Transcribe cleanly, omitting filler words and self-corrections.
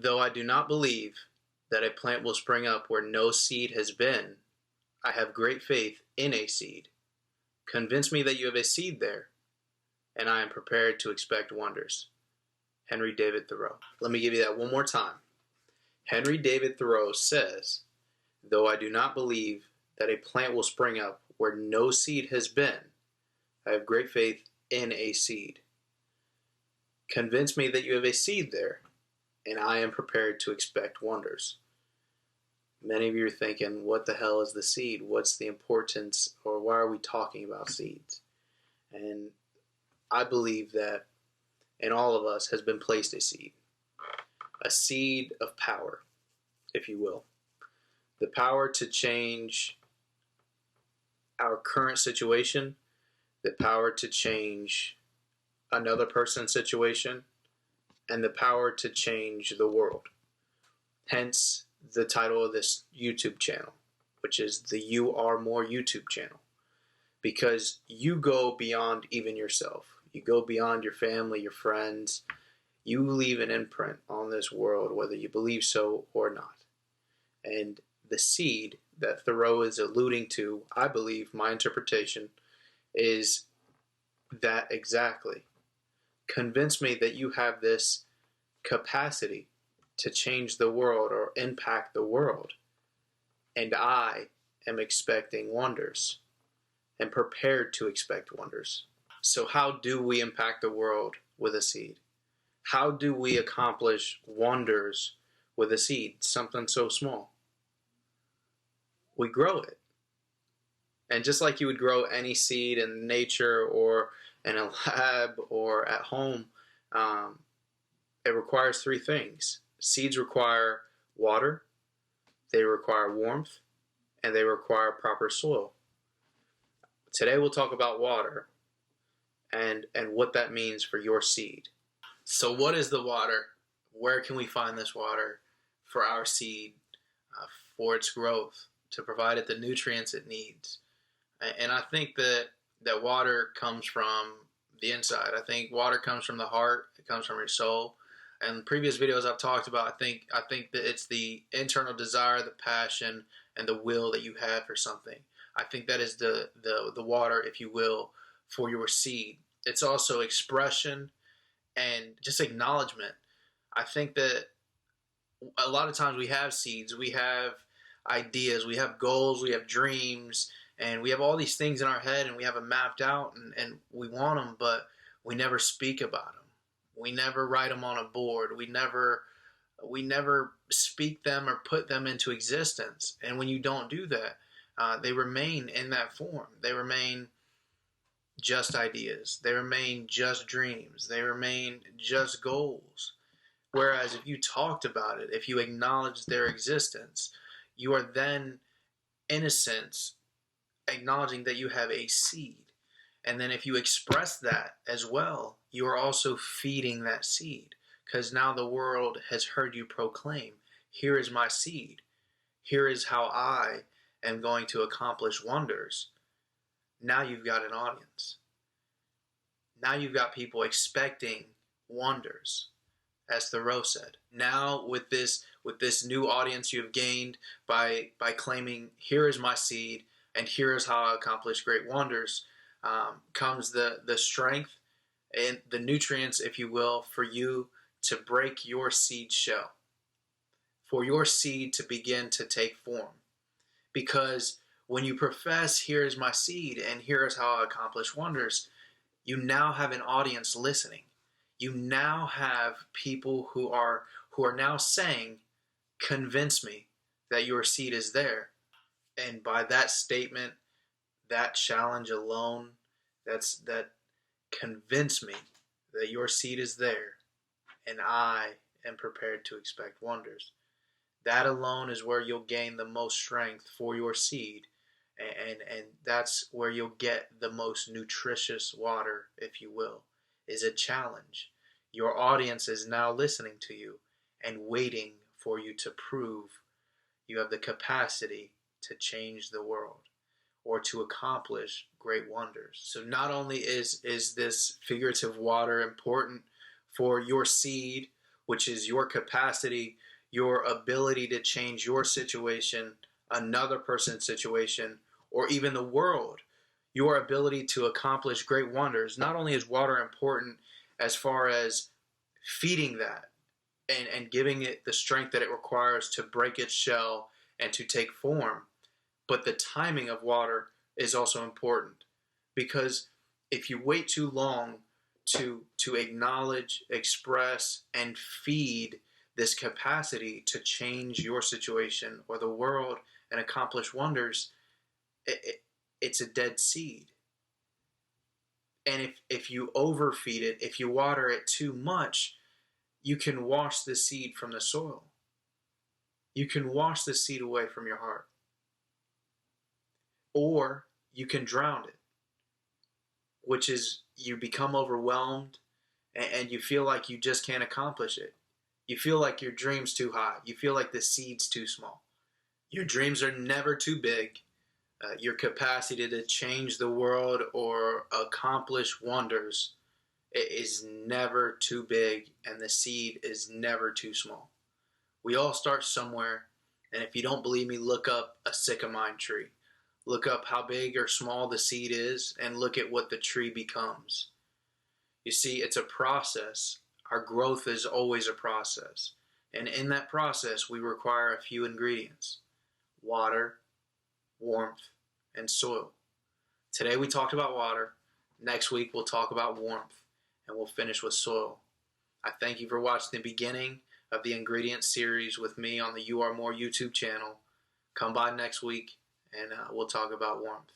Though I do not believe that a plant will spring up where no seed has been, I have great faith in a seed. Convince me that you have a seed there, and I am prepared to expect wonders. Henry David Thoreau. Let me give you that one more time. Henry David Thoreau says, though I do not believe that a plant will spring up where no seed has been, I have great faith in a seed. Convince me that you have a seed there, and I am prepared to expect wonders. Many of you are thinking, what the hell is the seed? What's the importance, or why are we talking about seeds? And I believe that in all of us has been placed a seed of power, if you will. The power to change our current situation, the power to change another person's situation, and the power to change the world. Hence the title of this YouTube channel, which is the You Are More YouTube channel. Because you go beyond even yourself. You go beyond your family, your friends. You leave an imprint on this world, whether you believe so or not. And the seed that Thoreau is alluding to, I believe, my interpretation, is that exactly. Convince me that you have this capacity to change the world or impact the world. And I am expecting wonders and prepared to expect wonders. So how do we impact the world with a seed? How do we accomplish wonders with a seed, something so small? We grow it. And just like you would grow any seed in nature or in a lab or at home, it requires three things. Seeds require water, they require warmth, and they require proper soil. Today we'll talk about water and what that means for your seed. So what is the water? Where can we find this water for our seed, for its growth, to provide it the nutrients it needs? And I think that water comes from the inside. I think water comes from the heart. It comes from your soul. And in previous videos I've talked about, I think that it's the internal desire, the passion, and the will that you have for something. I think that is the water, if you will, for your seed. It's also expression and just acknowledgement. I think that a lot of times we have seeds, we have ideas, we have goals, we have dreams, and we have all these things in our head, and we have them mapped out, and we want them, but we never speak about them. We never write them on a board. We never speak them or put them into existence. And when you don't do that, they remain in that form. They remain just ideas. They remain just dreams. They remain just goals. Whereas if you talked about it, if you acknowledged their existence, you are then, in a sense, acknowledging that you have a seed. And then if you express that as well, you are also feeding that seed. Because now the world has heard you proclaim, here is my seed. Here is how I am going to accomplish wonders. Now you've got an audience. Now you've got people expecting wonders, as Thoreau said. Now with this new audience you have gained by claiming, here is my seed, and here is how I accomplish great wonders, comes the strength and the nutrients, if you will, for you to break your seed shell, for your seed to begin to take form. Because when you profess, here is my seed and here is how I accomplish wonders, you now have an audience listening. You now have people who are now saying, convince me that your seed is there. And by that statement, that challenge alone, that convince me that your seed is there and I am prepared to expect wonders. That alone is where you'll gain the most strength for your seed, and that's where you'll get the most nutritious water, if you will, is a challenge. Your audience is now listening to you and waiting for you to prove you have the capacity to change the world or to accomplish great wonders. So not only is this figurative water important for your seed which is your capacity, your ability to change your situation, another person's situation, or even the world, your ability to accomplish great wonders. Not only is water important as far as feeding that and giving it the strength that it requires to break its shell and to take form, but the timing of water is also important, because if you wait too long to acknowledge, express, and feed this capacity to change your situation or the world and accomplish wonders, it's a dead seed. And if you overfeed it, if you water it too much, you can wash the seed from the soil. You can wash the seed away from your heart. Or you can drown it, which is you become overwhelmed and you feel like you just can't accomplish it. You feel like your dream's too high. You feel like the seed's too small. Your dreams are never too big. Your capacity to change the world or accomplish wonders is never too big, and the seed is never too small. We all start somewhere, and if you don't believe me, look up a sycamore tree. Look up how big or small the seed is, and look at what the tree becomes. You see, it's a process. Our growth is always a process. And in that process, we require a few ingredients: water, warmth, and soil. Today we talked about water. Next week we'll talk about warmth, and we'll finish with soil. I thank you for watching the beginning of the ingredient series with me on the You Are More YouTube channel. Come by next week, and we'll talk about warmth.